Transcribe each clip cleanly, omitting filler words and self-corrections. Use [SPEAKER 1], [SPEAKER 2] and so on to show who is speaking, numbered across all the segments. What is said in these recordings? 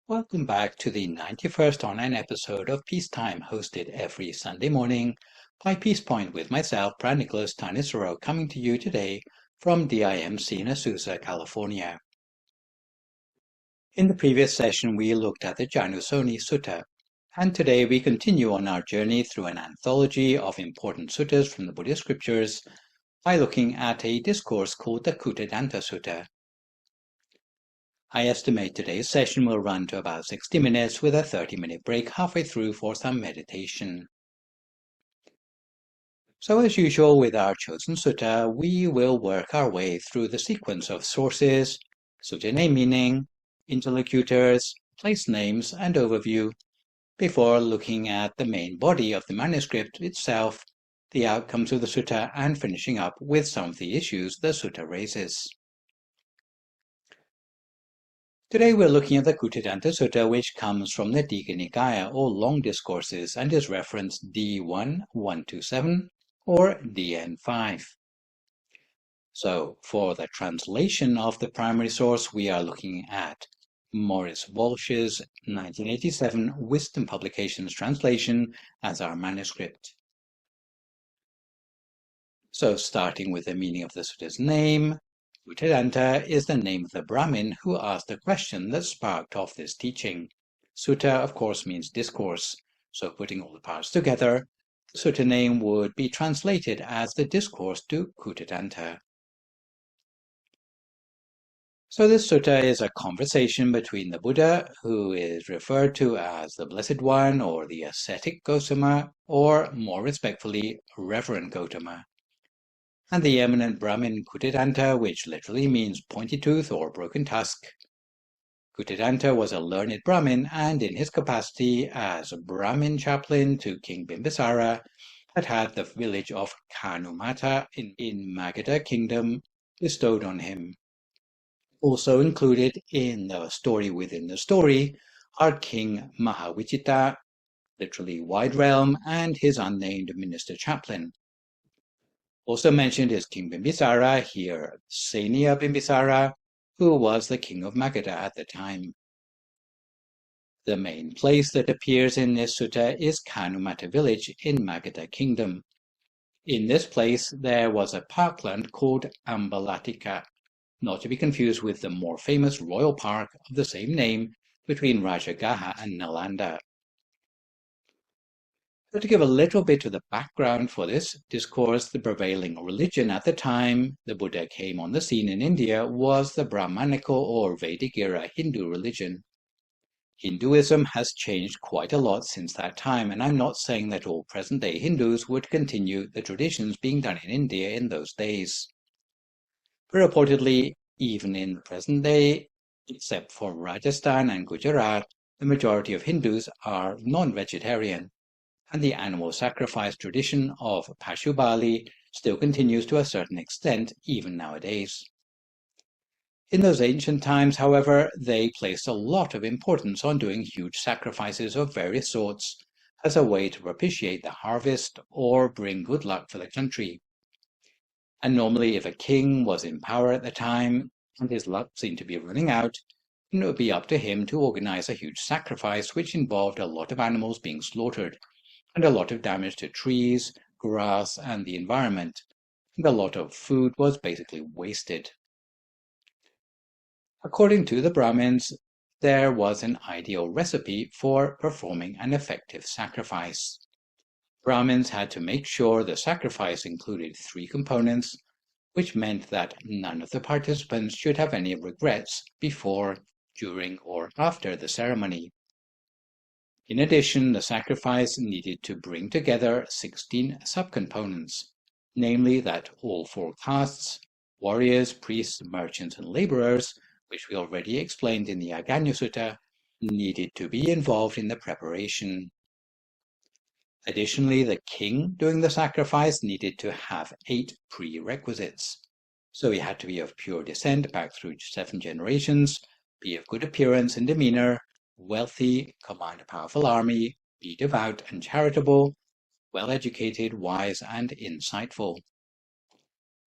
[SPEAKER 1] Welcome back to the 91st online episode of Peacetime, hosted every Sunday morning by Peace Point with myself, Phra Nicholas Thanissaro, coming to you today from DIMC in Azusa, California. In the previous session, we looked at the Janusoni Sutta, and today we continue on our journey through an anthology of important suttas from the Buddhist scriptures by looking at a discourse called the Kūṭadanta Sutta. I estimate today's session will run to about 60 minutes with a 30-minute break halfway through for some meditation. So as usual with our chosen sutta, we will work our way through the sequence of sources, sutta name meaning, interlocutors, place names, and overview, before looking at the main body of the manuscript itself, the outcomes of the sutta, and finishing up with some of the issues the sutta raises. Today we're looking at the Kūṭadanta Sutta, which comes from the Digha Nikaya, or Long Discourses, and is referenced D1-127 or DN5. So, for the translation of the primary source, we are looking at Maurice Walsh's 1987 Wisdom Publications translation as our manuscript. So, starting with the meaning of the sutta's name, Kūṭadanta is the name of the Brahmin who asked the question that sparked off this teaching. Sutta, of course, means discourse, so putting all the parts together, the sutta name would be translated as the discourse to Kūṭadanta. So this sutta is a conversation between the Buddha, who is referred to as the Blessed One or the ascetic Gotama, or more respectfully, Reverend Gotama, and the eminent Brahmin Kūṭadanta, which literally means pointy tooth or broken tusk. Kūṭadanta was a learned Brahmin, and in his capacity as Brahmin chaplain to King Bimbisara, had the village of Kanumata in Magadha kingdom bestowed on him. Also included in the story within the story are King Mahāvijita, literally wide realm, and his unnamed minister chaplain. Also mentioned is King Bimbisara, here Senior Bimbisara, who was the king of Magadha at the time. The main place that appears in this sutta is Kanumata village in Magadha kingdom. In this place there was a parkland called Ambalatika, not to be confused with the more famous royal park of the same name between Rajagaha and Nalanda. So to give a little bit of the background for this discourse, the prevailing religion at the time the Buddha came on the scene in India was the Brahmanical or Vedic-era Hindu religion. Hinduism has changed quite a lot since that time, and I'm not saying that all present-day Hindus would continue the traditions being done in India in those days. But reportedly, even in the present day, except for Rajasthan and Gujarat, the majority of Hindus are non-vegetarian, and the animal sacrifice tradition of Pashubali still continues to a certain extent even nowadays. In those ancient times, however, they placed a lot of importance on doing huge sacrifices of various sorts as a way to propitiate the harvest or bring good luck for the country. And normally, if a king was in power at the time and his luck seemed to be running out, it would be up to him to organize a huge sacrifice which involved a lot of animals being slaughtered, and a lot of damage to trees, grass, and the environment, and a lot of food was basically wasted. According to the Brahmins, there was an ideal recipe for performing an effective sacrifice. Brahmins had to make sure the sacrifice included 3 components, which meant that none of the participants should have any regrets before, during, or after the ceremony. In addition, the sacrifice needed to bring together 16 subcomponents, namely that all 4 castes, warriors, priests, merchants, and laborers, which we already explained in the Aganya Sutta, needed to be involved in the preparation. Additionally, the king doing the sacrifice needed to have 8 prerequisites. So he had to be of pure descent back through 7 generations, be of good appearance and demeanor, wealthy, command a powerful army, be devout and charitable, well-educated, wise, and insightful.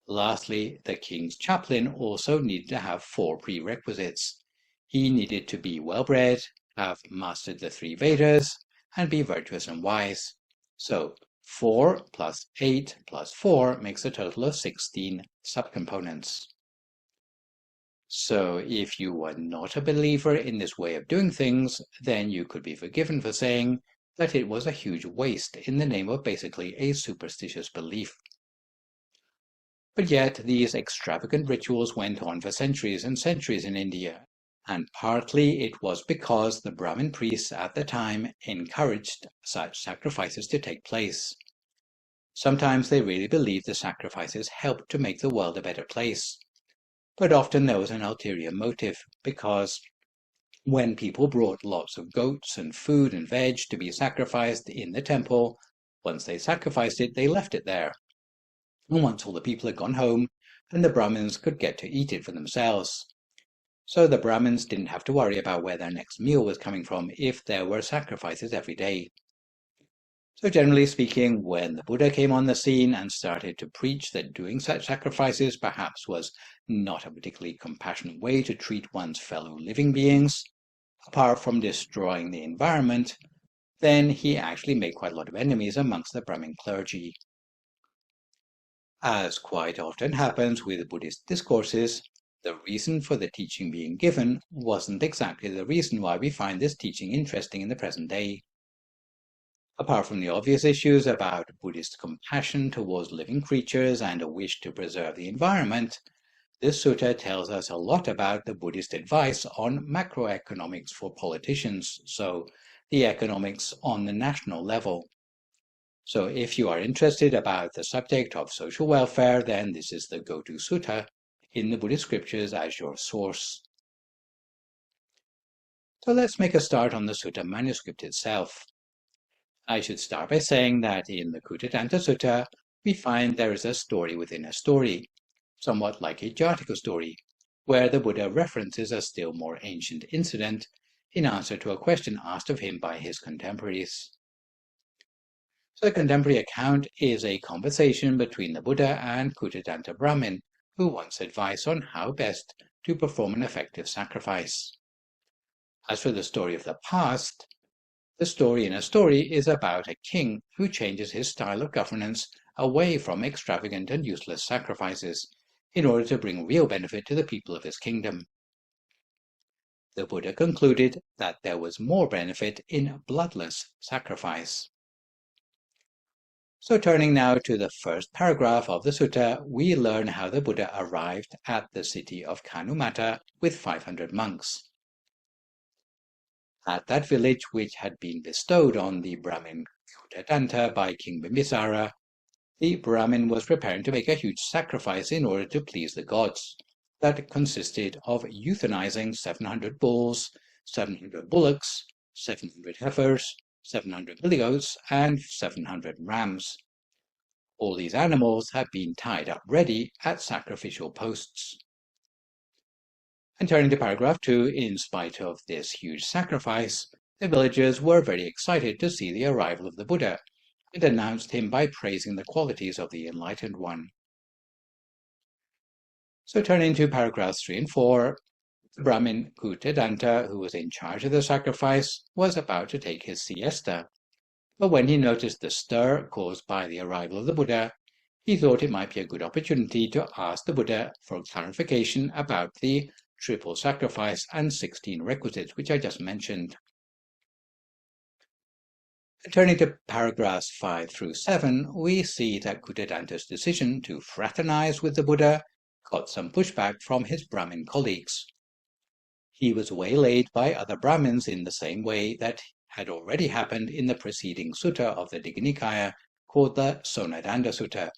[SPEAKER 1] Lastly, the king's chaplain also needed to have 4 prerequisites. He needed to be well-bred, have mastered the 3 Vedas, and be virtuous and wise. So 4 plus 8 plus 4 makes a total of 16 subcomponents. So if you were not a believer in this way of doing things, then you could be forgiven for saying that it was a huge waste in the name of basically a superstitious belief. But yet these extravagant rituals went on for centuries and centuries in India, and partly it was because the Brahmin priests at the time encouraged such sacrifices to take place. Sometimes they really believed the sacrifices helped to make the world a better place. But often there was an ulterior motive, because when people brought lots of goats and food and veg to be sacrificed in the temple, once they sacrificed it, they left it there. And once all the people had gone home, then the Brahmins could get to eat it for themselves. So the Brahmins didn't have to worry about where their next meal was coming from if there were sacrifices every day. So generally speaking, when the Buddha came on the scene and started to preach that doing such sacrifices perhaps was not a particularly compassionate way to treat one's fellow living beings, apart from destroying the environment, then he actually made quite a lot of enemies amongst the Brahmin clergy. As quite often happens with Buddhist discourses, the reason for the teaching being given wasn't exactly the reason why we find this teaching interesting in the present day. Apart from the obvious issues about Buddhist compassion towards living creatures and a wish to preserve the environment, this sutta tells us a lot about the Buddhist advice on macroeconomics for politicians, so the economics on the national level. So if you are interested about the subject of social welfare, then this is the go-to sutta in the Buddhist scriptures as your source. So let's make a start on the sutta manuscript itself. I should start by saying that in the Kūṭadanta Sutta, we find there is a story within a story, somewhat like a Jataka story, where the Buddha references a still more ancient incident in answer to a question asked of him by his contemporaries. So the contemporary account is a conversation between the Buddha and Kūṭadanta Brahmin, who wants advice on how best to perform an effective sacrifice. As for the story of the past, the story in a story is about a king who changes his style of governance away from extravagant and useless sacrifices in order to bring real benefit to the people of his kingdom. The Buddha concluded that there was more benefit in bloodless sacrifice. So turning now to the first paragraph of the sutta, we learn how the Buddha arrived at the city of Kanumata with 500 monks. At that village, which had been bestowed on the Brahmin Kūṭadanta by King Bimbisara, the Brahmin was preparing to make a huge sacrifice in order to please the gods. That consisted of euthanizing 700 bulls, 700 bullocks, 700 heifers, 700 billy goats, and 700 rams. All these animals had been tied up ready at sacrificial posts. And turning to paragraph 2, in spite of this huge sacrifice, the villagers were very excited to see the arrival of the Buddha, and announced him by praising the qualities of the Enlightened One. So turning to paragraphs 3 and 4, the Brahmin Kūṭadanta, who was in charge of the sacrifice, was about to take his siesta. But when he noticed the stir caused by the arrival of the Buddha, he thought it might be a good opportunity to ask the Buddha for clarification about the triple sacrifice and 16 requisites, which I just mentioned. Turning to paragraphs 5 through 7, we see that Kūṭadanta's decision to fraternize with the Buddha got some pushback from his Brahmin colleagues. He was waylaid by other Brahmins in the same way that had already happened in the preceding sutta of the Digha Nikaya, called the Sonadanda Sutta,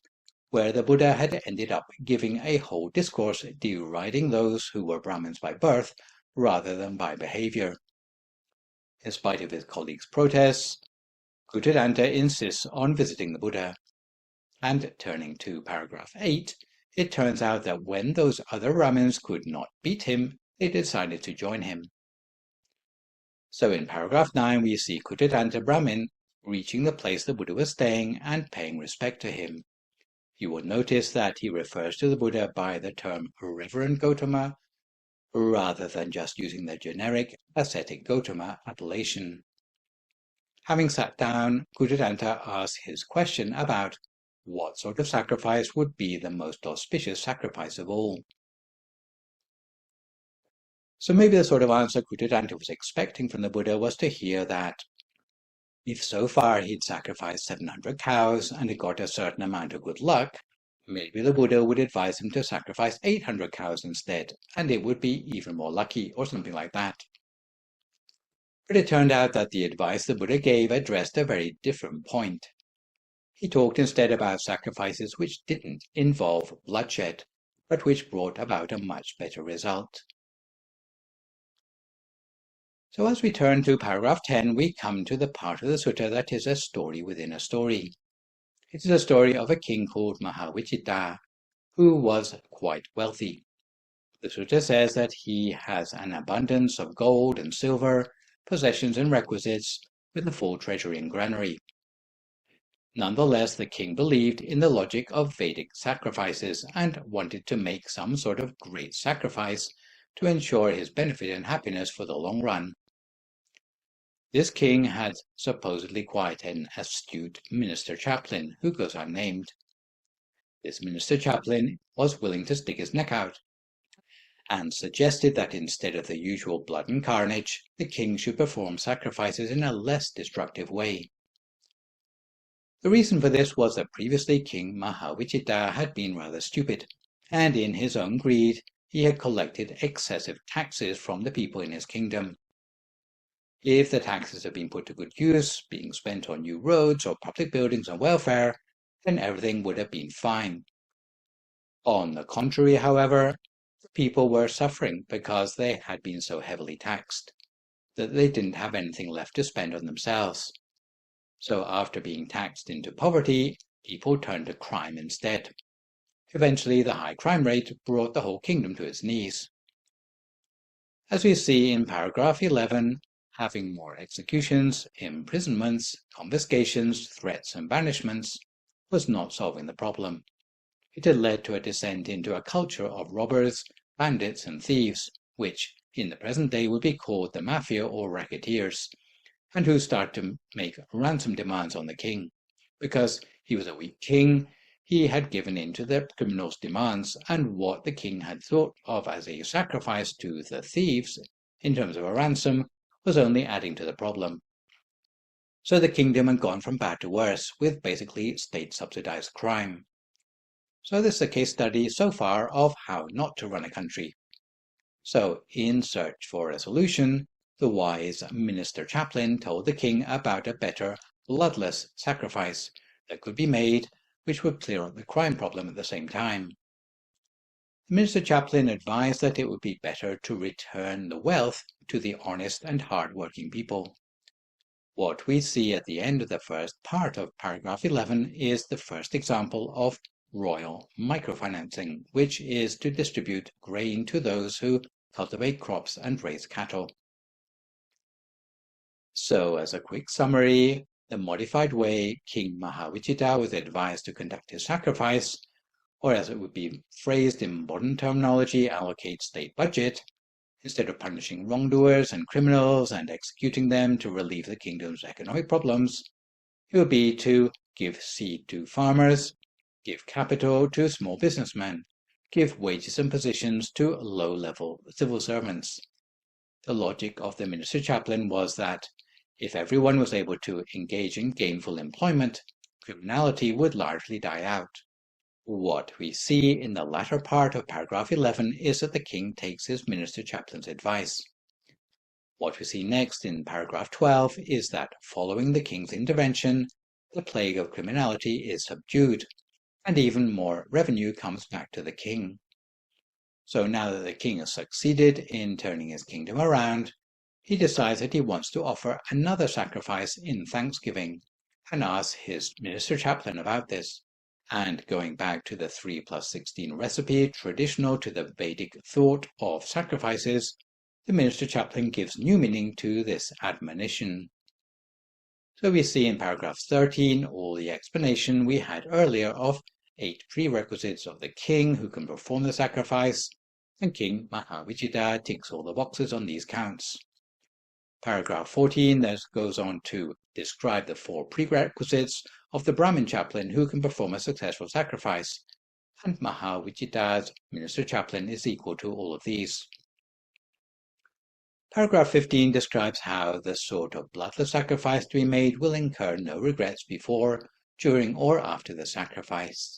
[SPEAKER 1] where the Buddha had ended up giving a whole discourse deriding those who were Brahmins by birth rather than by behavior. In spite of his colleagues' protests, Kūṭadanta insists on visiting the Buddha. And turning to paragraph 8, it turns out that when those other Brahmins could not beat him, they decided to join him. So in paragraph 9, we see Kūṭadanta Brahmin reaching the place the Buddha was staying and paying respect to him. You will notice that he refers to the Buddha by the term Reverend Gautama, rather than just using the generic ascetic Gautama appellation. Having sat down, Kūṭadanta asked his question about what sort of sacrifice would be the most auspicious sacrifice of all. So maybe the sort of answer Kūṭadanta was expecting from the Buddha was to hear that if so far he'd sacrificed 700 cows and had got a certain amount of good luck, maybe the Buddha would advise him to sacrifice 800 cows instead, and it would be even more lucky, or something like that. But it turned out that the advice the Buddha gave addressed a very different point. He talked instead about sacrifices which didn't involve bloodshed, but which brought about a much better result. So as we turn to paragraph 10, we come to the part of the sutta that is a story within a story. It is a story of a king called Mahāvijita, who was quite wealthy. The sutta says that he has an abundance of gold and silver, possessions and requisites, with a full treasury and granary. Nonetheless, the king believed in the logic of Vedic sacrifices and wanted to make some sort of great sacrifice to ensure his benefit and happiness for the long run. This king had supposedly quite an astute minister chaplain who goes unnamed. This minister chaplain was willing to stick his neck out and suggested that instead of the usual blood and carnage, the king should perform sacrifices in a less destructive way. The reason for this was that previously King Mahāvijita had been rather stupid, and in his own greed he had collected excessive taxes from the people in his kingdom. If the taxes had been put to good use, being spent on new roads or public buildings and welfare, then everything would have been fine. On the contrary, however, the people were suffering because they had been so heavily taxed that they didn't have anything left to spend on themselves. So after being taxed into poverty, people turned to crime instead. Eventually, the high crime rate brought the whole kingdom to its knees. As we see in paragraph 11, having more executions, imprisonments, confiscations, threats and banishments was not solving the problem. It had led to a descent into a culture of robbers, bandits and thieves, which in the present day would be called the mafia or racketeers, and who start to make ransom demands on the king. Because he was a weak king, he had given in to the criminals' demands, and what the king had thought of as a sacrifice to the thieves in terms of a ransom was only adding to the problem. So the kingdom had gone from bad to worse, with basically state-subsidized crime. So this is a case study so far of how not to run a country. So in search for a solution, the wise minister chaplain told the king about a better, bloodless sacrifice that could be made, which would clear up the crime problem at the same time. The minister chaplain advised that it would be better to return the wealth to the honest and hard-working people. What we see at the end of the first part of paragraph 11 is the first example of royal microfinancing, which is to distribute grain to those who cultivate crops and raise cattle. So, as a quick summary, the modified way King Mahāvijita was advised to conduct his sacrifice, or as it would be phrased in modern terminology, allocate state budget, instead of punishing wrongdoers and criminals and executing them to relieve the kingdom's economic problems, it would be to give seed to farmers, give capital to small businessmen, give wages and positions to low-level civil servants. The logic of the minister chaplain was that if everyone was able to engage in gainful employment, criminality would largely die out. What we see in the latter part of paragraph 11 is that the king takes his minister chaplain's advice. What we see next in paragraph 12 is that following the king's intervention, the plague of criminality is subdued, and even more revenue comes back to the king. So now that the king has succeeded in turning his kingdom around, he decides that he wants to offer another sacrifice in thanksgiving, and asks his minister chaplain about this. And going back to the 3 + 16 recipe traditional to the Vedic thought of sacrifices, the minister chaplain gives new meaning to this admonition. So we see in paragraph 13 all the explanation we had earlier of 8 prerequisites of the king who can perform the sacrifice, and King Mahāvijita ticks all the boxes on these counts. Paragraph 14 then goes on to describe the 4 prerequisites of the Brahmin chaplain who can perform a successful sacrifice, and Mahāvijita's minister chaplain is equal to all of these. Paragraph 15 describes how the sort of bloodless sacrifice to be made will incur no regrets before, during, or after the sacrifice.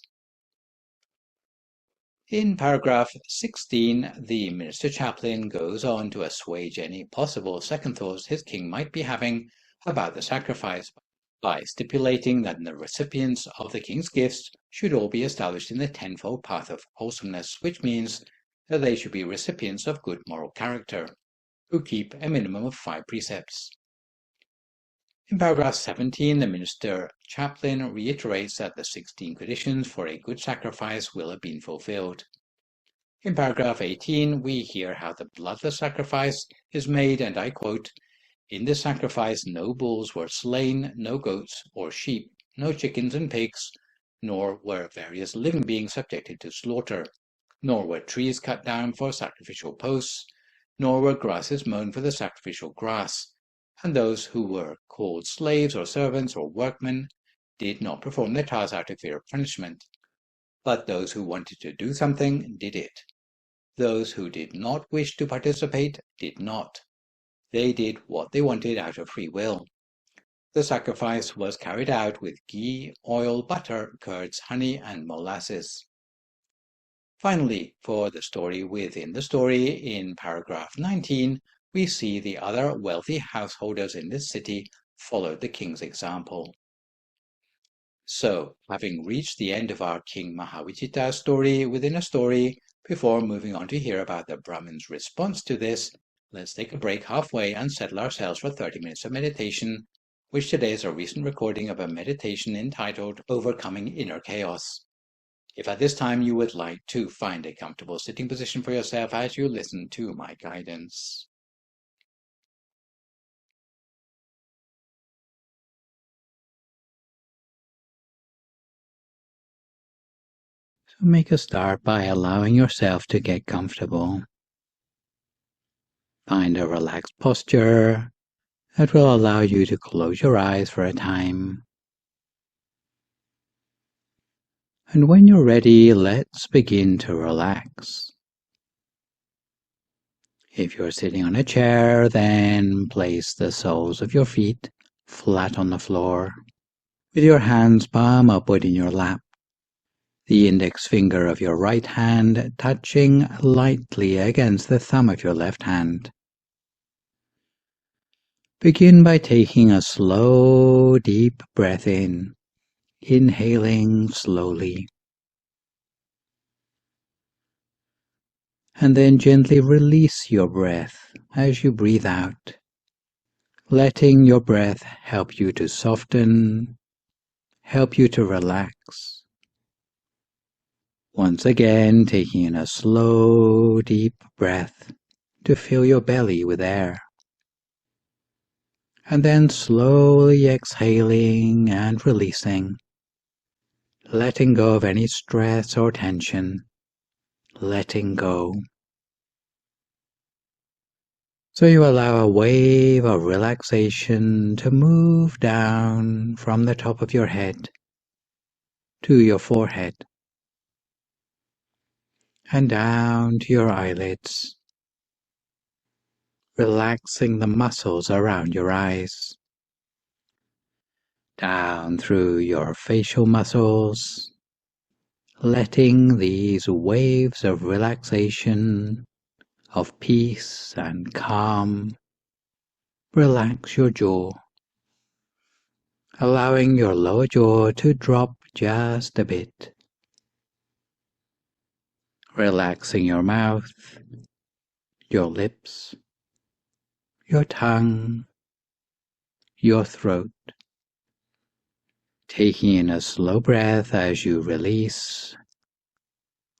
[SPEAKER 1] In paragraph 16, the minister chaplain goes on to assuage any possible second thoughts his king might be having about the sacrifice by stipulating that the recipients of the king's gifts should all be established in the tenfold path of wholesomeness, which means that they should be recipients of good moral character, who keep a minimum of 5 precepts. In paragraph 17, the minister chaplain reiterates that the 16 conditions for a good sacrifice will have been fulfilled. In paragraph 18, we hear how the bloodless sacrifice is made, and I quote, "In this sacrifice no bulls were slain, no goats or sheep, no chickens and pigs, nor were various living beings subjected to slaughter, nor were trees cut down for sacrificial posts, nor were grasses mown for the sacrificial grass, and those who were called slaves or servants or workmen did not perform their tasks out of fear of punishment. But those who wanted to do something did it. Those who did not wish to participate did not. They did what they wanted out of free will. The sacrifice was carried out with ghee, oil, butter, curds, honey, and molasses." Finally, for the story within the story, in paragraph 19, we see the other wealthy householders in this city followed the king's example. So, having reached the end of our King Mahāvijita story within a story, before moving on to hear about the Brahmin's response to this, let's take a break halfway and settle ourselves for 30 minutes of meditation, which today is a recent recording of a meditation entitled Overcoming Inner Chaos. If at this time you would like to find a comfortable sitting position for yourself as you listen to my guidance. So make a start by allowing yourself to get comfortable. Find a relaxed posture that will allow you to close your eyes for a time. And when you're ready, let's begin to relax. If you're sitting on a chair, then place the soles of your feet flat on the floor, with your hands palm upward in your lap, the index finger of your right hand touching lightly against the thumb of your left hand. Begin by taking a slow, deep breath in, inhaling slowly. And then gently release your breath as you breathe out, letting your breath help you to soften, help you to relax. Once again, taking in a slow, deep breath to fill your belly with air. And then slowly exhaling and releasing, letting go of any stress or tension, letting go. So you allow a wave of relaxation to move down from the top of your head to your forehead and down to your eyelids, relaxing the muscles around your eyes, down through your facial muscles, letting these waves of relaxation, of peace and calm, relax your jaw, allowing your lower jaw to drop just a bit, relaxing your mouth, your lips, your tongue, your throat, taking in a slow breath as you release,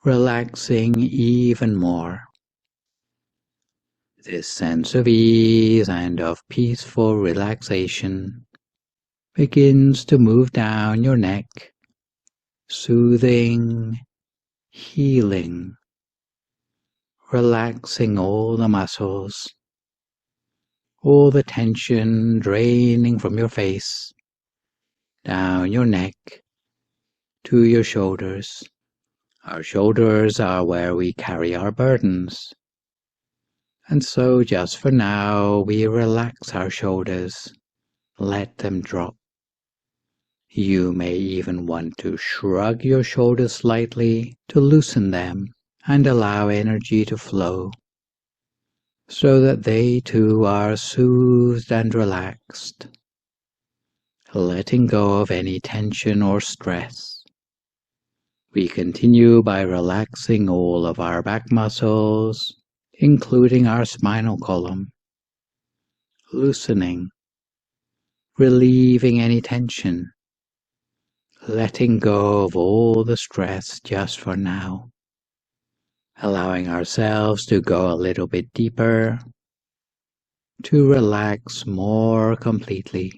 [SPEAKER 1] relaxing even more. This sense of ease and of peaceful relaxation begins to move down your neck, soothing, healing, relaxing all the muscles, all the tension draining from your face, down your neck, to your shoulders. Our shoulders are where we carry our burdens. And so just for now, we relax our shoulders, let them drop. You may even want to shrug your shoulders slightly to loosen them and allow energy to flow, so that they too are soothed and relaxed, letting go of any tension or stress. We continue by relaxing all of our back muscles, including our spinal column, loosening, relieving any tension, letting go of all the stress just for now, allowing ourselves to go a little bit deeper, to relax more completely.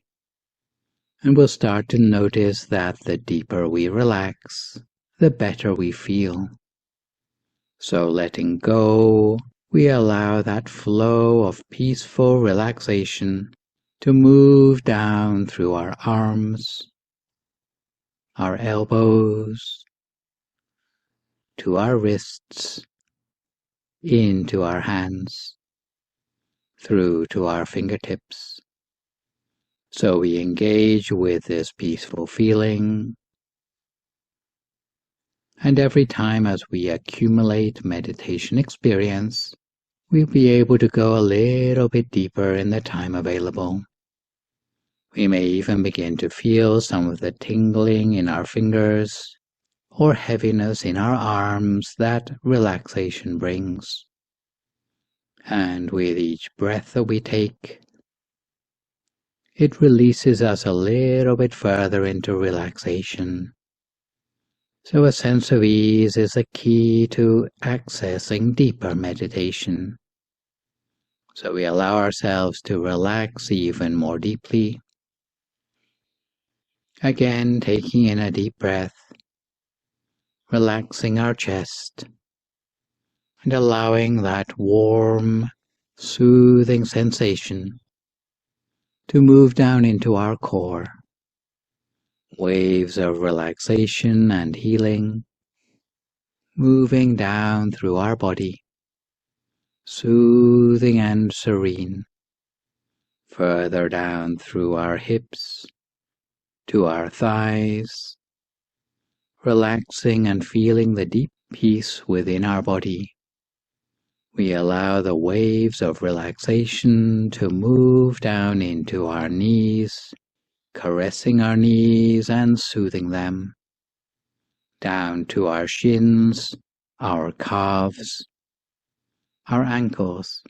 [SPEAKER 1] And we'll start to notice that the deeper we relax, the better we feel. So letting go, we allow that flow of peaceful relaxation to move down through our arms, our elbows, to our wrists, into our hands, through to our fingertips. So we engage with this peaceful feeling, and every time as we accumulate meditation experience, we'll be able to go a little bit deeper in the time available. We may even begin to feel some of the tingling in our fingers or heaviness in our arms that relaxation brings. And with each breath that we take, it releases us a little bit further into relaxation. So a sense of ease is a key to accessing deeper meditation. So we allow ourselves to relax even more deeply. Again, taking in a deep breath, relaxing our chest, and allowing that warm, soothing sensation to move down into our core. Waves of relaxation and healing, moving down through our body, soothing and serene, further down through our hips, to our thighs, relaxing and feeling the deep peace within our body. We allow the waves of relaxation to move down into our knees, caressing our knees and soothing them, down to our shins, our calves, our ankles,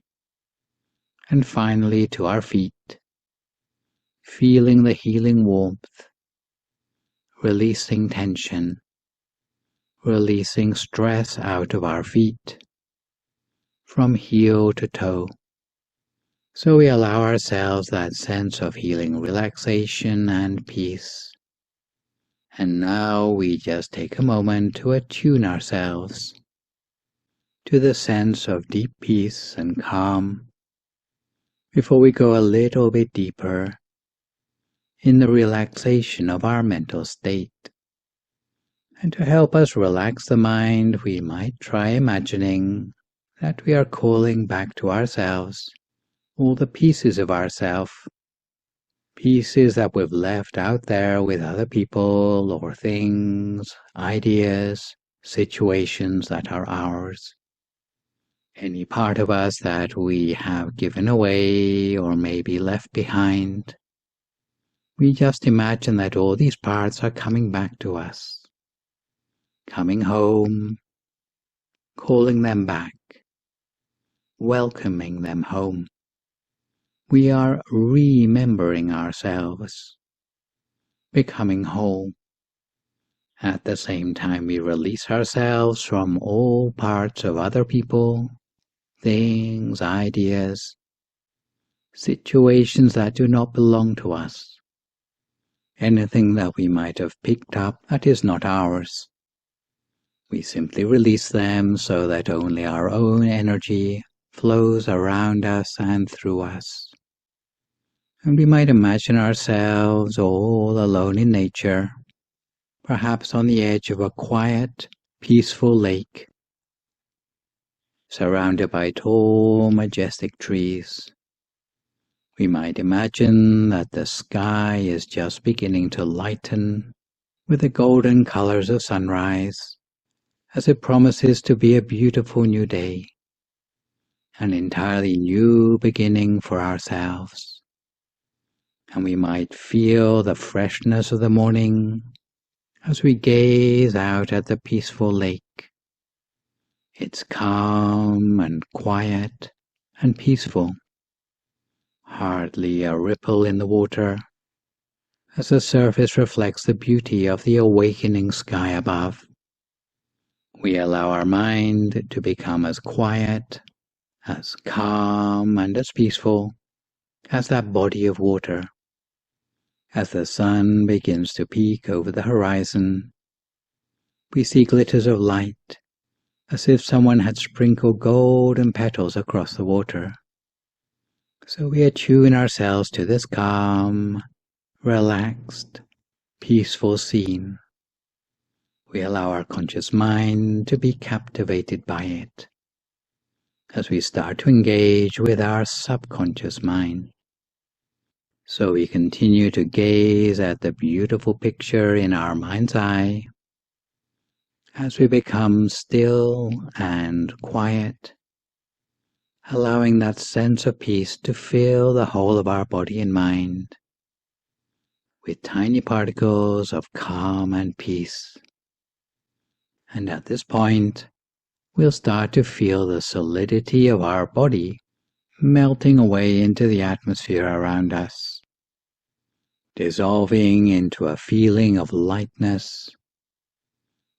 [SPEAKER 1] and finally to our feet, feeling the healing warmth, releasing tension, releasing stress out of our feet, from heel to toe. So we allow ourselves that sense of healing relaxation and peace. And now we just take a moment to attune ourselves to the sense of deep peace and calm before we go a little bit deeper in the relaxation of our mental state. And to help us relax the mind, we might try imagining that we are calling back to ourselves all the pieces of ourself, pieces that we've left out there with other people or things, ideas, situations that are ours. Any part of us that we have given away or maybe left behind. We just imagine that all these parts are coming back to us, coming home, calling them back, welcoming them home. We are remembering ourselves, becoming whole. At the same time, we release ourselves from all parts of other people, things, ideas, situations that do not belong to us, anything that we might have picked up that is not ours. We simply release them so that only our own energy flows around us and through us. And we might imagine ourselves all alone in nature, perhaps on the edge of a quiet, peaceful lake, surrounded by tall, majestic trees. We might imagine that the sky is just beginning to lighten with the golden colors of sunrise, as it promises to be a beautiful new day, an entirely new beginning for ourselves. And we might feel the freshness of the morning as we gaze out at the peaceful lake. It's calm and quiet and peaceful, hardly a ripple in the water, as the surface reflects the beauty of the awakening sky above. We allow our mind to become as quiet, as calm, and as peaceful as that body of water. As the sun begins to peek over the horizon, we see glitters of light, as if someone had sprinkled golden petals across the water. So we attune ourselves to this calm, relaxed, peaceful scene. We allow our conscious mind to be captivated by it, as we start to engage with our subconscious mind. So we continue to gaze at the beautiful picture in our mind's eye, as we become still and quiet, allowing that sense of peace to fill the whole of our body and mind, with tiny particles of calm and peace. And at this point, we'll start to feel the solidity of our body melting away into the atmosphere around us, dissolving into a feeling of lightness,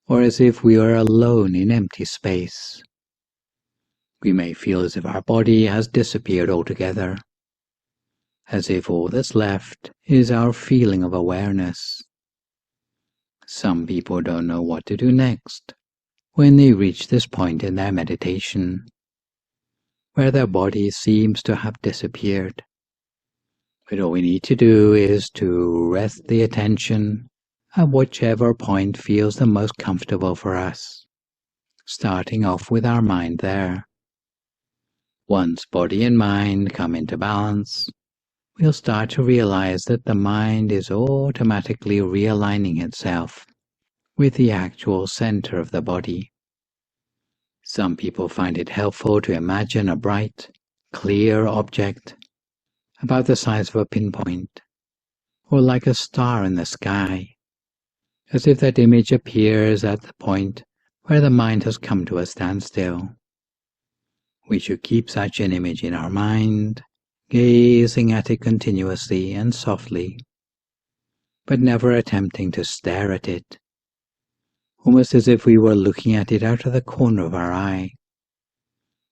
[SPEAKER 1] or as if we were alone in empty space. We may feel as if our body has disappeared altogether, as if all that's left is our feeling of awareness. Some people don't know what to do next when they reach this point in their meditation, where their body seems to have disappeared. But all we need to do is to rest the attention at whichever point feels the most comfortable for us, starting off with our mind there. Once body and mind come into balance, we'll start to realize that the mind is automatically realigning itself with the actual center of the body. Some people find it helpful to imagine a bright, clear object about the size of a pinpoint, or like a star in the sky, as if that image appears at the point where the mind has come to a standstill. We should keep such an image in our mind, gazing at it continuously and softly, but never attempting to stare at it, almost as if we were looking at it out of the corner of our eye,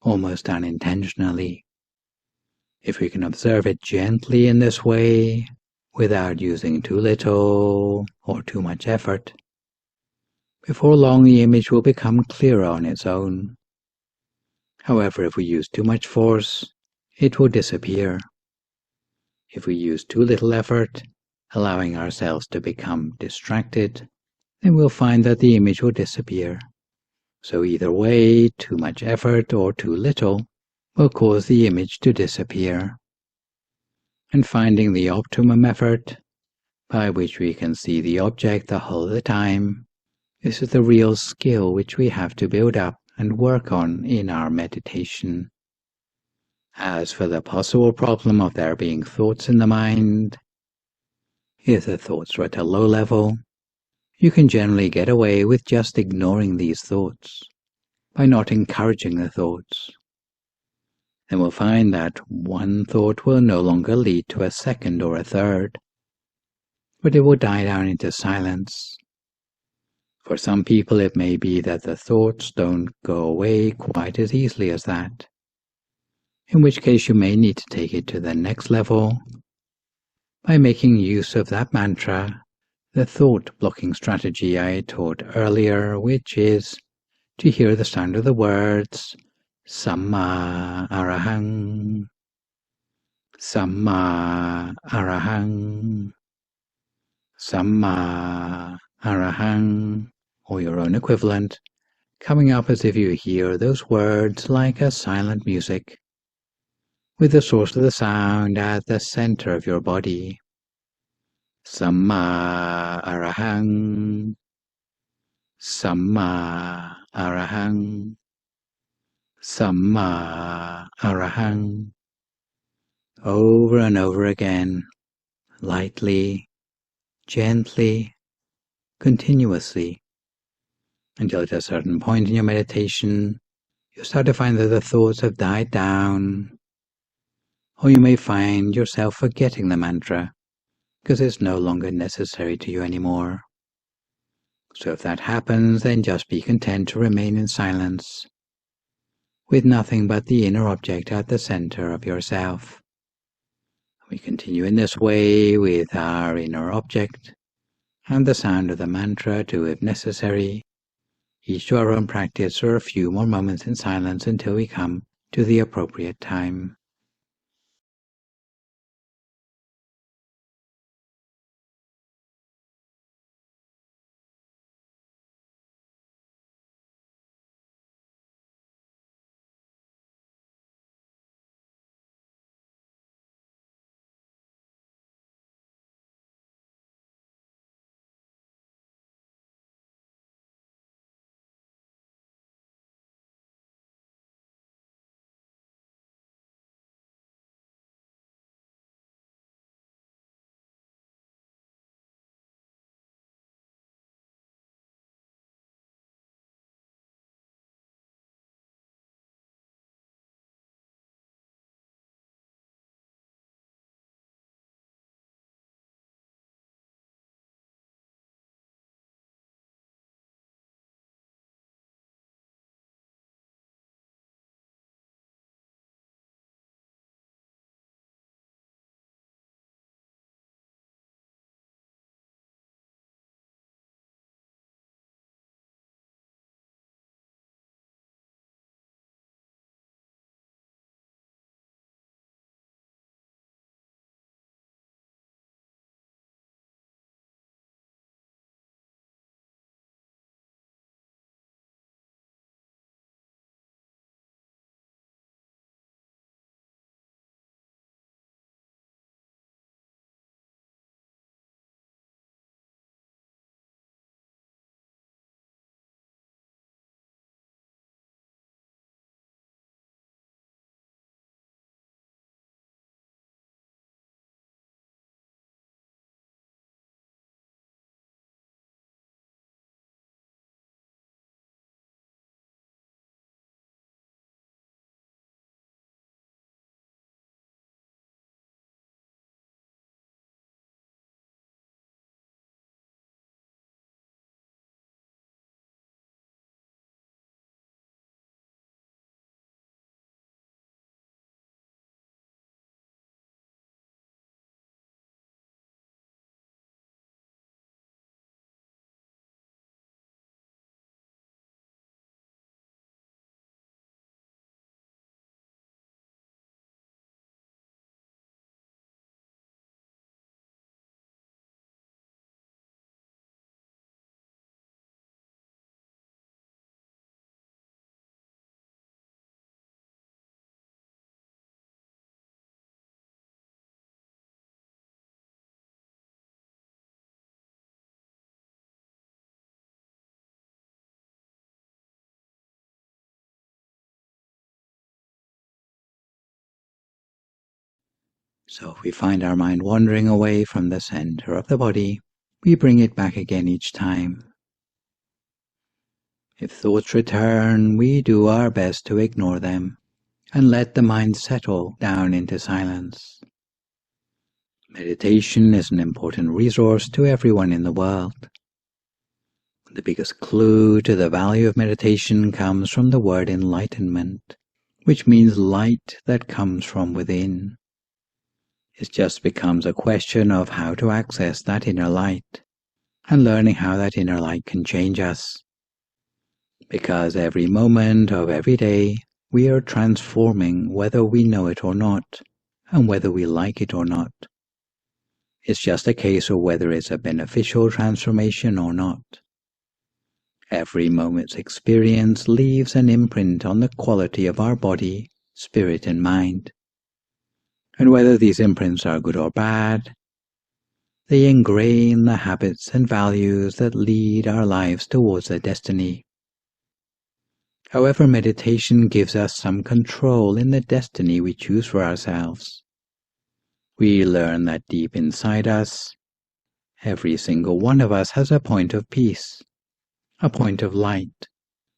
[SPEAKER 1] almost unintentionally. If we can observe it gently in this way, without using too little or too much effort, before long the image will become clearer on its own. However, if we use too much force, it will disappear. If we use too little effort, allowing ourselves to become distracted, then we'll find that the image will disappear. So either way, too much effort or too little will cause the image to disappear. And finding the optimum effort, by which we can see the object the whole of the time, this is the real skill which we have to build up and work on in our meditation. As for the possible problem of there being thoughts in the mind, if the thoughts are at a low level, you can generally get away with just ignoring these thoughts, by not encouraging the thoughts. Then we'll find that one thought will no longer lead to a second or a third, but it will die down into silence. For some people it may be that the thoughts don't go away quite as easily as that, in which case you may need to take it to the next level by making use of that mantra, the thought blocking strategy I taught earlier, which is to hear the sound of the words Samma Arahang, Samma Arahang, Samma Arahang, or your own equivalent, coming up as if you hear those words like a silent music, with the source of the sound at the center of your body. Samma Arahang, Samma Arahang, Samma Arahang, over and over again, lightly, gently, continuously, until at a certain point in your meditation, you start to find that the thoughts have died down, or you may find yourself forgetting the mantra because it's no longer necessary to you anymore. So if that happens, then just be content to remain in silence, with nothing but the inner object at the center of yourself. We continue in this way with our inner object and the sound of the mantra too if necessary, each to our own practice, for a few more moments in silence until we come to the appropriate time. So if we find our mind wandering away from the center of the body, we bring it back again each time. If thoughts return, we do our best to ignore them and let the mind settle down into silence. Meditation is an important resource to everyone in the world. The biggest clue to the value of meditation comes from the word enlightenment, which means light that comes from within. It just becomes a question of how to access that inner light and learning how that inner light can change us. because every moment of every day we are transforming whether we know it or not, and whether we like it or not. It's just a case of whether it's a beneficial transformation or not. Every moment's experience leaves an imprint on the quality of our body, spirit, and mind. And whether these imprints are good or bad, they ingrain the habits and values that lead our lives towards their destiny. However, meditation gives us some control in the destiny we choose for ourselves. We learn that deep inside us, every single one of us has a point of peace, a point of light,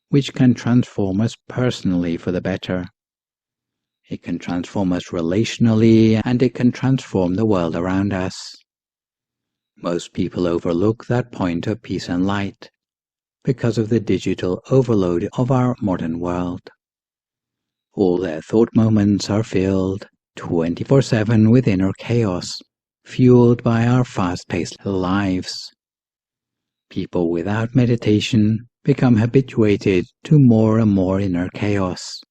[SPEAKER 1] which can transform us personally for the better. It can transform us relationally, and it can transform the world around us. Most people overlook that point of peace and light because of the digital overload of our modern world. All their thought moments are filled 24/7 with inner chaos, fueled by our fast-paced lives. People without meditation become habituated to more and more inner chaos,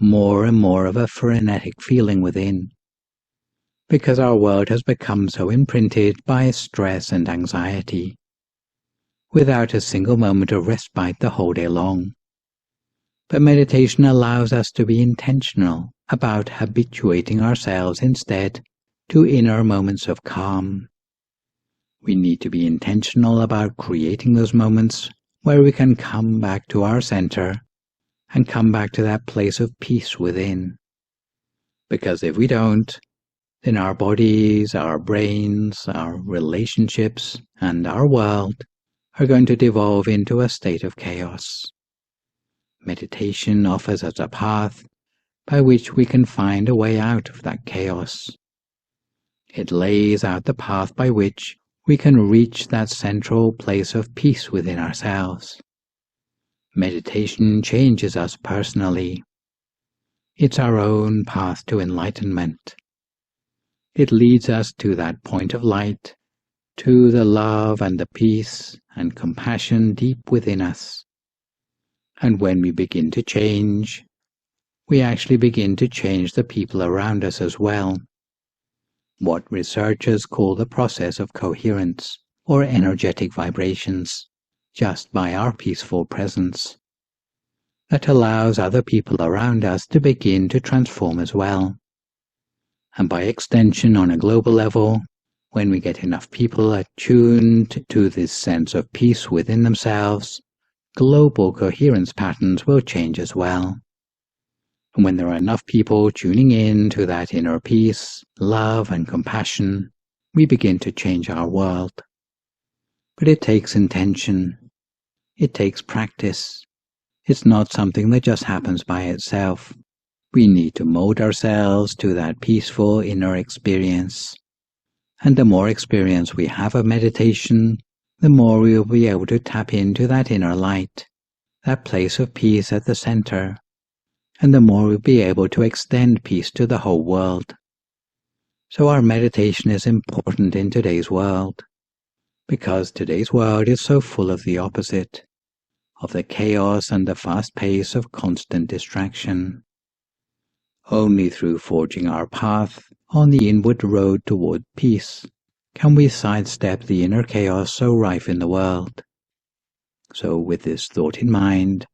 [SPEAKER 1] more and more of a frenetic feeling within, because our world has become so imprinted by stress and anxiety, without a single moment of respite the whole day long. But meditation allows us to be intentional about habituating ourselves instead to inner moments of calm. We need to be intentional about creating those moments where we can come back to our center and come back to that place of peace within. Because if we don't, then our bodies, our brains, our relationships, and our world are going to devolve into a state of chaos. Meditation offers us a path by which we can find a way out of that chaos. It lays out the path by which we can reach that central place of peace within ourselves. Meditation changes us personally. It's our own path to enlightenment. It leads us to that point of light, to the love and the peace and compassion deep within us. And when we begin to change, we actually begin to change the people around us as well. What researchers call the process of coherence, or energetic vibrations, just by our peaceful presence, that allows other people around us to begin to transform as well. And by extension, on a global level, when we get enough people attuned to this sense of peace within themselves, global coherence patterns will change as well. And when there are enough people tuning in to that inner peace, love, and compassion, we begin to change our world. But it takes intention. It takes practice. It's not something that just happens by itself. We need to mold ourselves to that peaceful inner experience. And the more experience we have of meditation, the more we will be able to tap into that inner light, that place of peace at the center, and the more we'll be able to extend peace to the whole world. So our meditation is important in today's world, because today's world is so full of the opposite, of the chaos and the fast pace of constant distraction. Only through forging our path on the inward road toward peace can we sidestep the inner chaos so rife in the world. So with this thought in mind,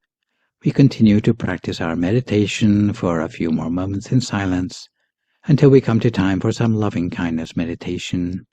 [SPEAKER 1] we continue to practice our meditation for a few more moments in silence until we come to time for some loving-kindness meditation.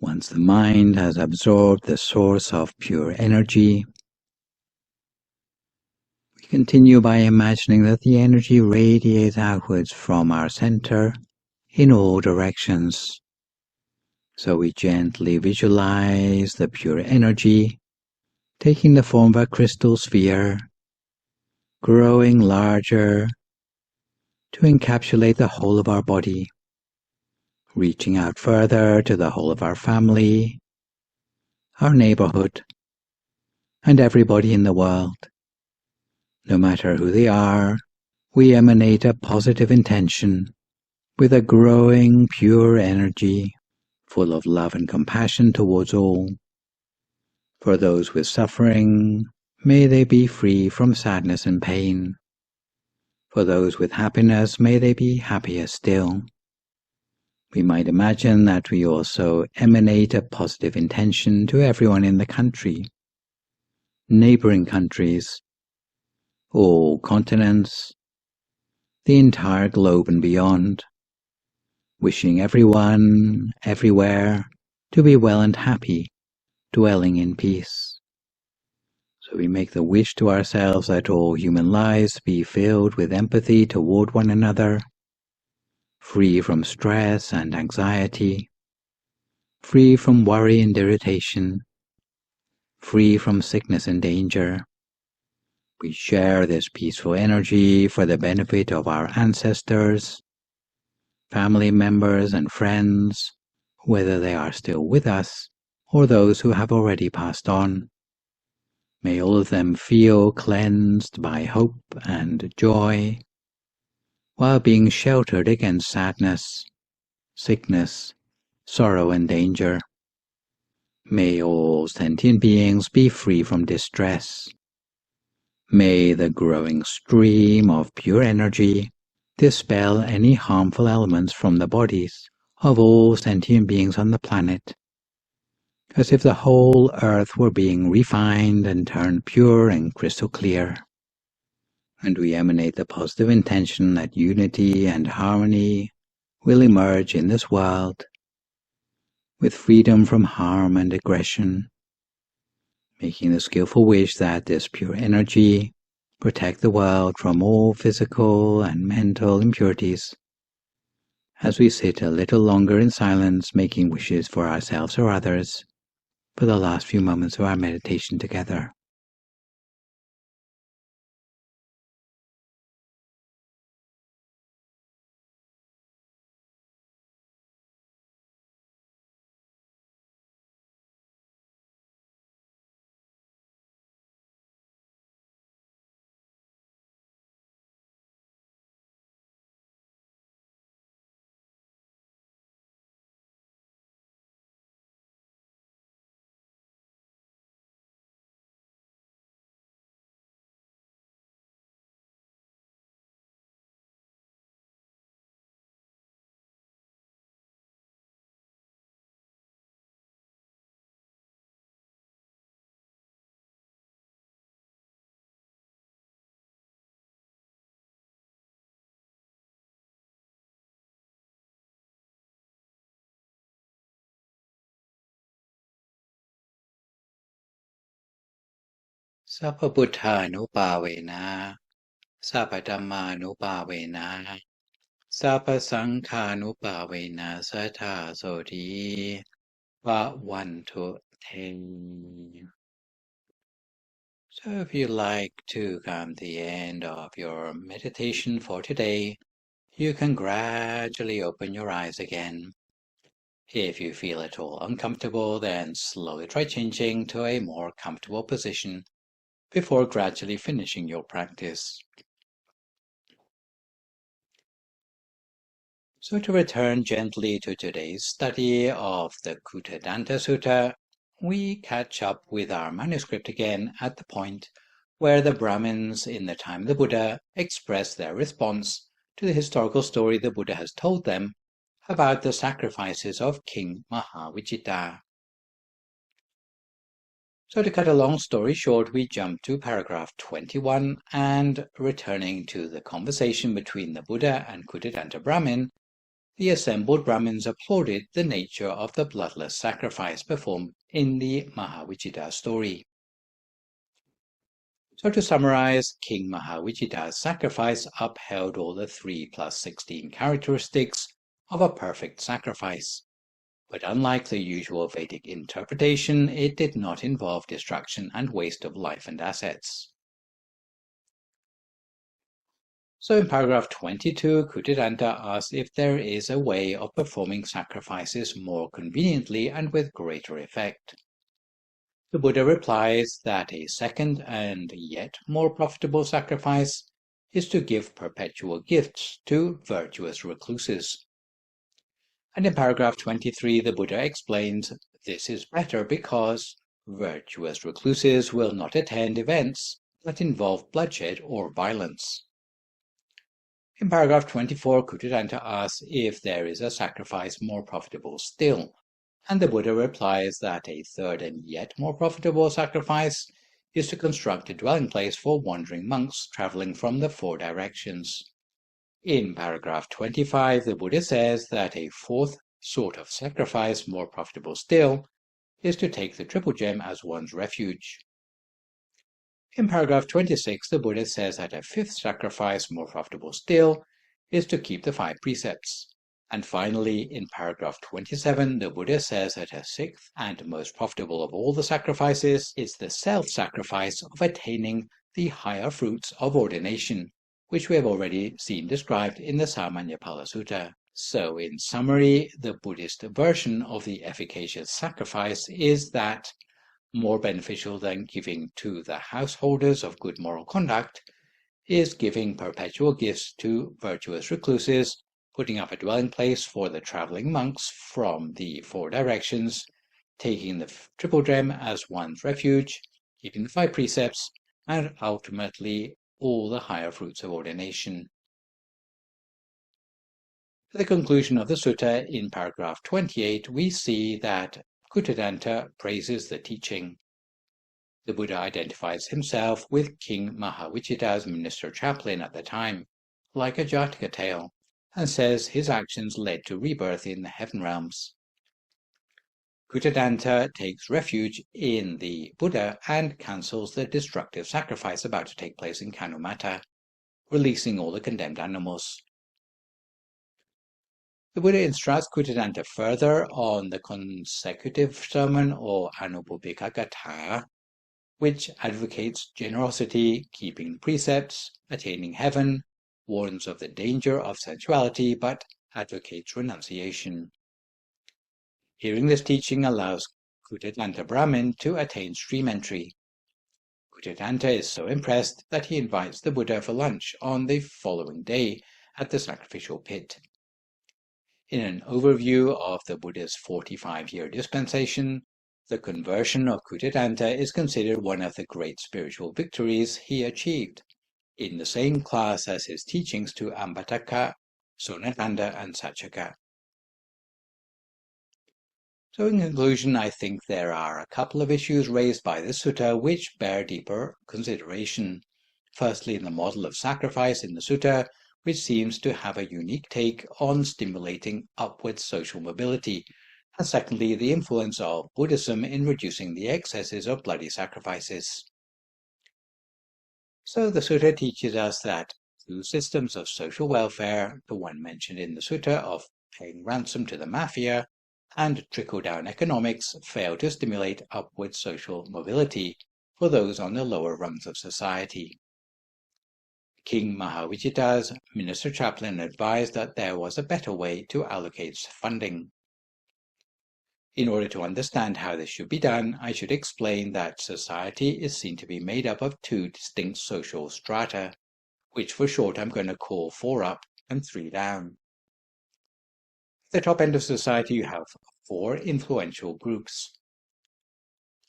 [SPEAKER 1] Once the mind has absorbed the source of pure energy, we continue by imagining that the energy radiates outwards from our center in all directions. So we gently visualize the pure energy taking the form of a crystal sphere, growing larger to encapsulate the whole of our body, reaching out further to the whole of our family, our neighborhood, and everybody in the world. No matter who they are, we emanate a positive intention with a growing pure energy, full of love and compassion towards all. For those with suffering, may they be free from sadness and pain. For those with happiness, may they be happier still. We might imagine that we also emanate a positive intention to everyone in the country, neighboring countries, all continents, the entire globe and beyond, wishing everyone, everywhere, to be well and happy, dwelling in peace. So we make the wish to ourselves that all human lives be filled with empathy toward one another, free from stress and anxiety, free from worry and irritation, free from sickness and danger. We share this peaceful energy for the benefit of our ancestors, family members and friends, whether they are still with us or those who have already passed on. May all of them feel cleansed by hope and joy, while being sheltered against sadness, sickness, sorrow and danger. May all sentient beings be free from distress. May the growing stream of pure energy dispel any harmful elements from the bodies of all sentient beings on the planet, as if the whole earth were being refined and turned pure and crystal clear. And we emanate the positive intention that unity and harmony will emerge in this world, with freedom from harm and aggression, making the skillful wish that this pure energy protect the world from all physical and mental impurities. As we sit a little longer in silence, making wishes for ourselves or others, for the last few moments of our meditation together. Sappa Buddhanupavena, Sappa Dhammanupavena, Sappa Saṅghānupavena Sattha Soti Bhavantu Te. So if you like to come to the end of your meditation for today, you can gradually open your eyes again. If you feel at all uncomfortable, then slowly try changing to a more comfortable position before gradually finishing your practice. So to return gently to today's study of the Kūṭadanta Sutta, we catch up with our manuscript again at the point where the Brahmins in the time of the Buddha express their response to the historical story the Buddha has told them about the sacrifices of King Mahāvijita. So to cut a long story short, we jump to paragraph 21, and returning to the conversation between the Buddha and Kūṭadanta Brahmin, the assembled Brahmins applauded the nature of the bloodless sacrifice performed in the Mahāvijita story. So to summarize, King Mahāvijita's sacrifice upheld all the 3+16 characteristics of a perfect sacrifice. But unlike the usual Vedic interpretation, it did not involve destruction and waste of life and assets. So in paragraph 22, Kūṭadanta asks if there is a way of performing sacrifices more conveniently and with greater effect. The Buddha replies that a second and yet more profitable sacrifice is to give perpetual gifts to virtuous recluses. And in paragraph 23, the Buddha explains this is better because virtuous recluses will not attend events that involve bloodshed or violence. In paragraph 24, Kūṭadanta asks if there is a sacrifice more profitable still, and the Buddha replies that a third and yet more profitable sacrifice is to construct a dwelling place for wandering monks traveling from the 4 directions. In paragraph 25, the Buddha says that a fourth sort of sacrifice, more profitable still, is to take the triple gem as one's refuge. In paragraph 26, the Buddha says that a fifth sacrifice, more profitable still, is to keep the 5 precepts. And finally, in paragraph 27, the Buddha says that a sixth and most profitable of all the sacrifices is the self-sacrifice of attaining the higher fruits of ordination, which we have already seen described in the Samanyapala Sutta. So, in summary, the Buddhist version of the efficacious sacrifice is that, more beneficial than giving to the householders of good moral conduct, is giving perpetual gifts to virtuous recluses, putting up a dwelling place for the traveling monks from the 4 directions, taking the triple gem as one's refuge, keeping the 5 precepts, and ultimately all the higher fruits of ordination. At the conclusion of the sutta, in paragraph 28, we see that Kūṭadanta praises the teaching. The Buddha identifies himself with King Mahāvijita's minister chaplain at the time, like a Jataka tale, and says his actions led to rebirth in the heaven realms. Kūṭadanta takes refuge in the Buddha and cancels the destructive sacrifice about to take place in Kanumata, releasing all the condemned animals. The Buddha instructs Kūṭadanta further on the consecutive sermon or Anupubbika Gatha, which advocates generosity, keeping precepts, attaining heaven, warns of the danger of sensuality, but advocates renunciation. Hearing this teaching allows Kūṭadanta Brahmin to attain stream entry. Kūṭadanta is so impressed that he invites the Buddha for lunch on the following day at the sacrificial pit. In an overview of the Buddha's 45-year dispensation, the conversion of Kūṭadanta is considered one of the great spiritual victories he achieved, in the same class as his teachings to Ambataka, Sonatanda, and Sachaka. So in conclusion, I think there are a couple of issues raised by the sutta which bear deeper consideration. Firstly, the model of sacrifice in the sutta, which seems to have a unique take on stimulating upward social mobility, and secondly, the influence of Buddhism in reducing the excesses of bloody sacrifices. So the sutta teaches us that two systems of social welfare, the one mentioned in the sutta of paying ransom to the mafia, and trickle-down economics fail to stimulate upward social mobility for those on the lower rungs of society. King Mahāvijita's minister chaplain advised that there was a better way to allocate funding. In order to understand how this should be done, I should explain that society is seen to be made up of 2 distinct social strata, which for short I'm going to call 4 up and 3 down. At the top end of society you have 4 influential groups.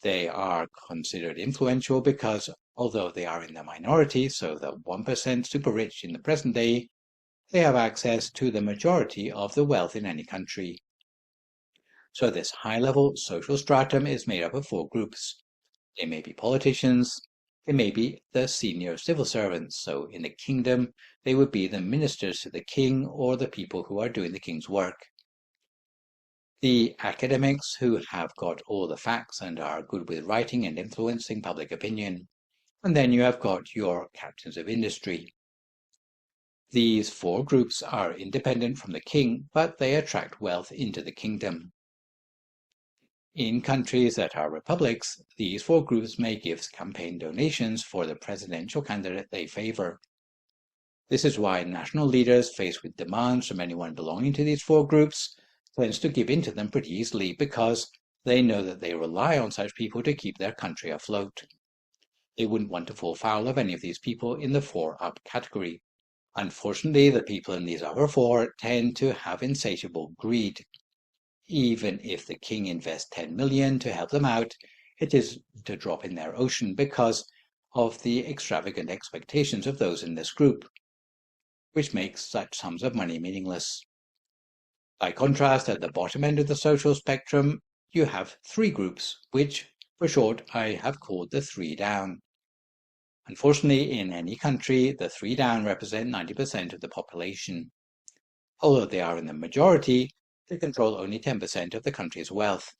[SPEAKER 1] They are considered influential because, although they are in the minority, so the 1% super rich in the present day, they have access to the majority of the wealth in any country. So this high-level social stratum is made up of 4 groups. They may be politicians, They may be the senior civil servants, so in the kingdom they would be the ministers to the king or the people who are doing the king's work. The academics who have got all the facts and are good with writing and influencing public opinion. And then you have got your captains of industry. These four groups are independent from the king, but they attract wealth into the kingdom. In countries that are republics, these four groups may give campaign donations for the presidential candidate they favor. This is why national leaders faced with demands from anyone belonging to these four groups tends to give in to them pretty easily because they know that they rely on such people to keep their country afloat. They wouldn't want to fall foul of any of these people in the 4-up category. Unfortunately, the people in these other four tend to have insatiable greed. Even if the king invests 10 million to help them out, it is to drop in their ocean because of the extravagant expectations of those in this group, which makes such sums of money meaningless. By contrast, at the bottom end of the social spectrum, you have three groups, which, for short, I have called the 3 down. Unfortunately, in any country, the 3 down represent 90% of the population. Although they are in the majority, they control only 10% of the country's wealth.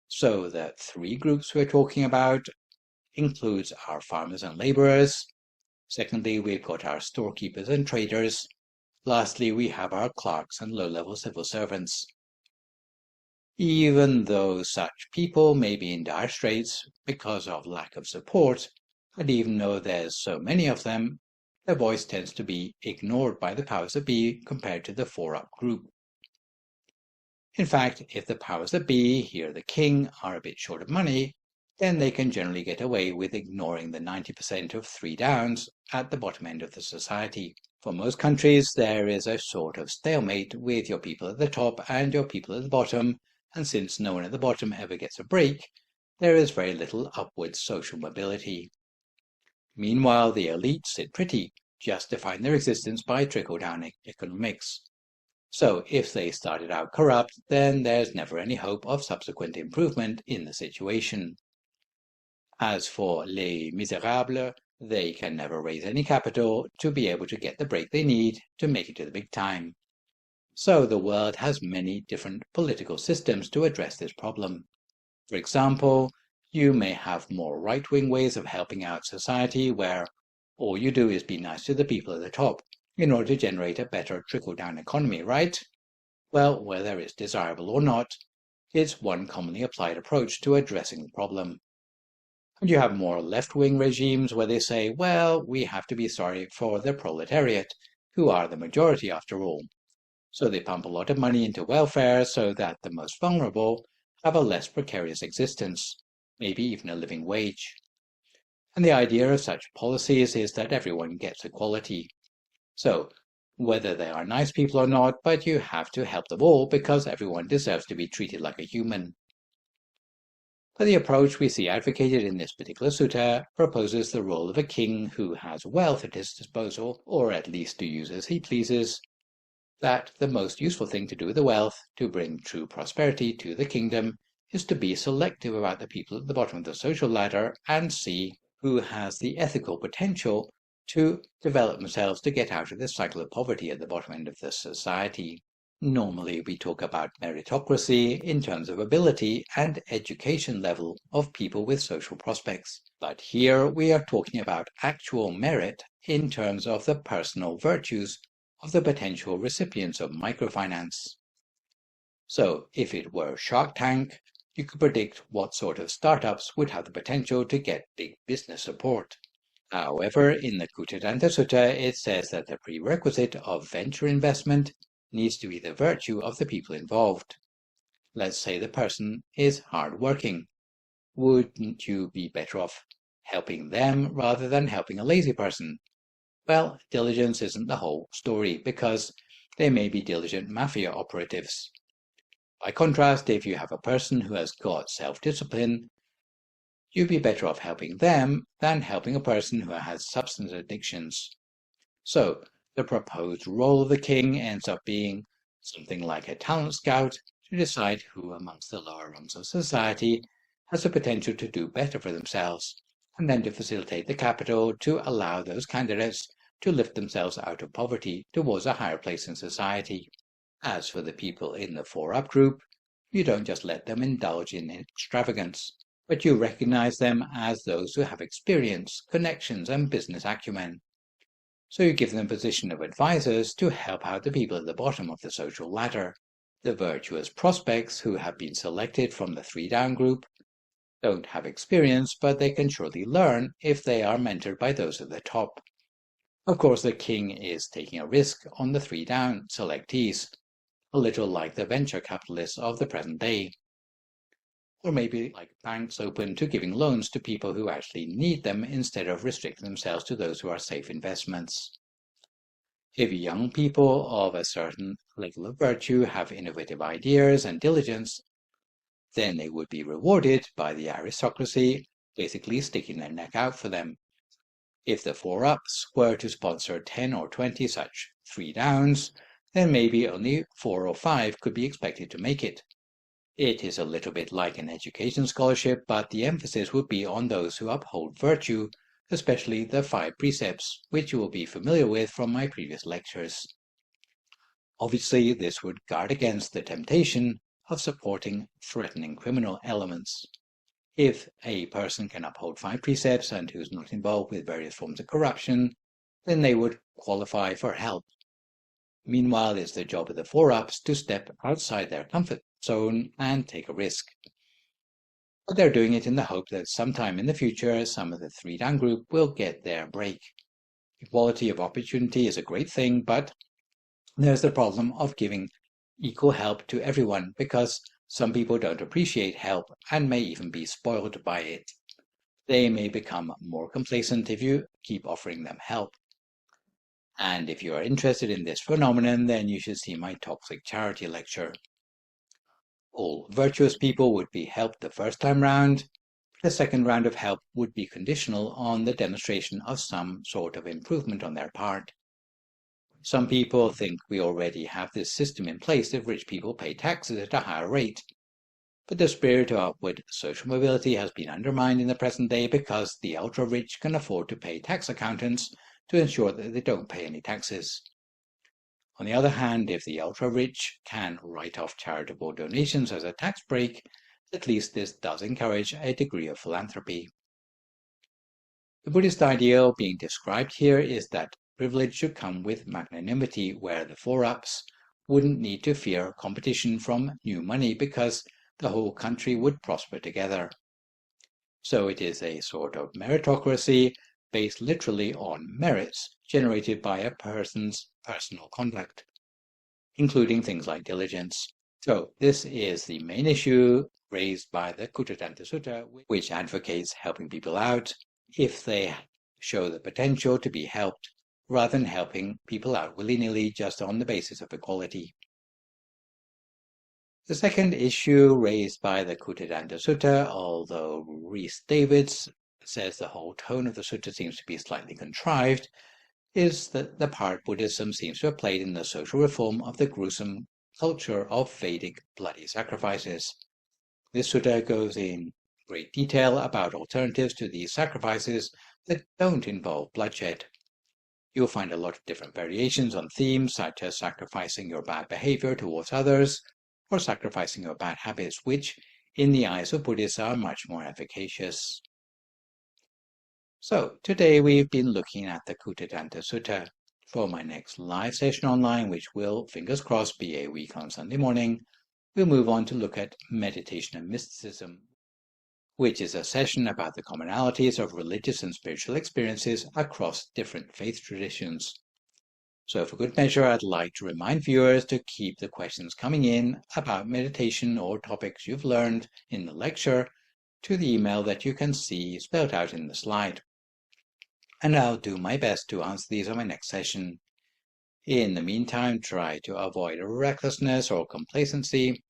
[SPEAKER 1] So the 3 groups we're talking about includes our farmers and laborers. Secondly, we've got our storekeepers and traders. Lastly, we have our clerks and low-level civil servants. Even though such people may be in dire straits because of lack of support, and even though there's so many of them, their voice tends to be ignored by the powers that be compared to the 4-up group. In fact, if the powers that be, here the king, are a bit short of money, then they can generally get away with ignoring the 90% of 3 downs at the bottom end of the society. For most countries, there is a sort of stalemate with your people at the top and your people at the bottom, and since no one at the bottom ever gets a break, there is very little upward social mobility. Meanwhile, the elite sit pretty, justifying their existence by trickle-down economics. So if they started out corrupt, then there's never any hope of subsequent improvement in the situation. As for les misérables, they can never raise any capital to be able to get the break they need to make it to the big time. So the world has many different political systems to address this problem. For example, you may have more right-wing ways of helping out society where all you do is be nice to the people at the top in order to generate a better trickle-down economy, right? Well, whether it's desirable or not, it's one commonly applied approach to addressing the problem. And you have more left-wing regimes where they say, well, we have to be sorry for the proletariat, who are the majority after all. So they pump a lot of money into welfare so that the most vulnerable have a less precarious existence, maybe even a living wage. And the idea of such policies is that everyone gets equality. So, whether they are nice people or not, but you have to help them all because everyone deserves to be treated like a human. But the approach we see advocated in this particular sutta proposes the role of a king who has wealth at his disposal, or at least to use as he pleases, that the most useful thing to do with the wealth to bring true prosperity to the kingdom is to be selective about the people at the bottom of the social ladder and see who has the ethical potential to develop themselves to get out of this cycle of poverty at the bottom end of the society. Normally, we talk about meritocracy in terms of ability and education level of people with social prospects. But here we are talking about actual merit in terms of the personal virtues of the potential recipients of microfinance. So, if it were Shark Tank, you could predict what sort of startups would have the potential to get big business support. However, in the Kūṭadanta Sutta, it says that the prerequisite of venture investment needs to be the virtue of the people involved. Let's say the person is hard-working. Wouldn't you be better off helping them rather than helping a lazy person? Well, diligence isn't the whole story because they may be diligent mafia operatives. By contrast, if you have a person who has got self-discipline, you'd be better off helping them than helping a person who has substance addictions. So, the proposed role of the king ends up being something like a talent scout to decide who amongst the lower rungs of society has the potential to do better for themselves and then to facilitate the capital to allow those candidates to lift themselves out of poverty towards a higher place in society. As for the people in the 4-up group, you don't just let them indulge in extravagance, but you recognize them as those who have experience, connections, and business acumen. So you give them a position of advisors to help out the people at the bottom of the social ladder, the virtuous prospects who have been selected from the 3-down group. Don't have experience, but they can surely learn if they are mentored by those at the top. Of course, the king is taking a risk on the 3-down selectees, a little like the venture capitalists of the present day. Or maybe like banks open to giving loans to people who actually need them instead of restricting themselves to those who are safe investments. If young people of a certain level of virtue have innovative ideas and diligence, then they would be rewarded by the aristocracy, basically sticking their neck out for them. If the 4-ups were to sponsor 10 or 20 such 3-downs, then maybe only 4 or 5 could be expected to make it. It is a little bit like an education scholarship, but the emphasis would be on those who uphold virtue, especially the 5 precepts, which you will be familiar with from my previous lectures. Obviously, this would guard against the temptation of supporting threatening criminal elements. If a person can uphold 5 precepts and who's not involved with various forms of corruption, then they would qualify for help. Meanwhile, it's the job of the 4-ups to step outside their comfort zone and take a risk. But they're doing it in the hope that sometime in the future, some of the 3-down group will get their break. Equality of opportunity is a great thing, but there's the problem of giving equal help to everyone, because some people don't appreciate help and may even be spoiled by it. They may become more complacent if you keep offering them help. And if you are interested in this phenomenon, then you should see my toxic charity lecture. All virtuous people would be helped the first time round. The second round of help would be conditional on the demonstration of some sort of improvement on their part. Some people think we already have this system in place if rich people pay taxes at a higher rate. But the spirit of upward social mobility has been undermined in the present day because the ultra-rich can afford to pay tax accountants to ensure that they don't pay any taxes. On the other hand, if the ultra-rich can write off charitable donations as a tax break, at least this does encourage a degree of philanthropy. The Buddhist ideal being described here is that privilege should come with magnanimity, where the 4-ups wouldn't need to fear competition from new money because the whole country would prosper together. So it is a sort of meritocracy based literally on merits generated by a person's personal conduct, including things like diligence. So this is the main issue raised by the Kūṭadanta Sutta, which advocates helping people out if they show the potential to be helped, rather than helping people out willy-nilly just on the basis of equality. The second issue raised by the Kūṭadanta Sutta, although Rhys Davids says the whole tone of the sutta seems to be slightly contrived, is that the part Buddhism seems to have played in the social reform of the gruesome culture of Vedic bloody sacrifices. This sutta goes in great detail about alternatives to these sacrifices that don't involve bloodshed. You'll find a lot of different variations on themes such as sacrificing your bad behavior towards others, or sacrificing your bad habits, which, in the eyes of Buddhists, are much more efficacious. So, today we've been looking at the Kūṭadanta Sutta. For my next live session online, which will, fingers crossed, be a week on Sunday morning, we'll move on to look at meditation and mysticism, which is a session about the commonalities of religious and spiritual experiences across different faith traditions. So for good measure, I'd like to remind viewers to keep the questions coming in about meditation or topics you've learned in the lecture to the email that you can see spelled out in the slide. And I'll do my best to answer these on my next session. In the meantime, try to avoid recklessness or complacency,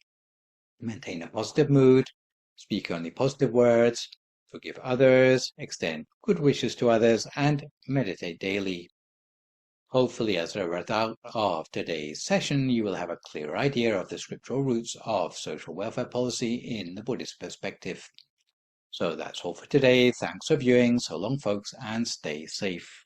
[SPEAKER 1] maintain a positive mood, speak only positive words, forgive others, extend good wishes to others, and meditate daily. Hopefully, as a result of today's session, you will have a clear idea of the scriptural roots of social welfare policy in the Buddhist perspective. So that's all for today. Thanks for viewing. So long, folks, and stay safe.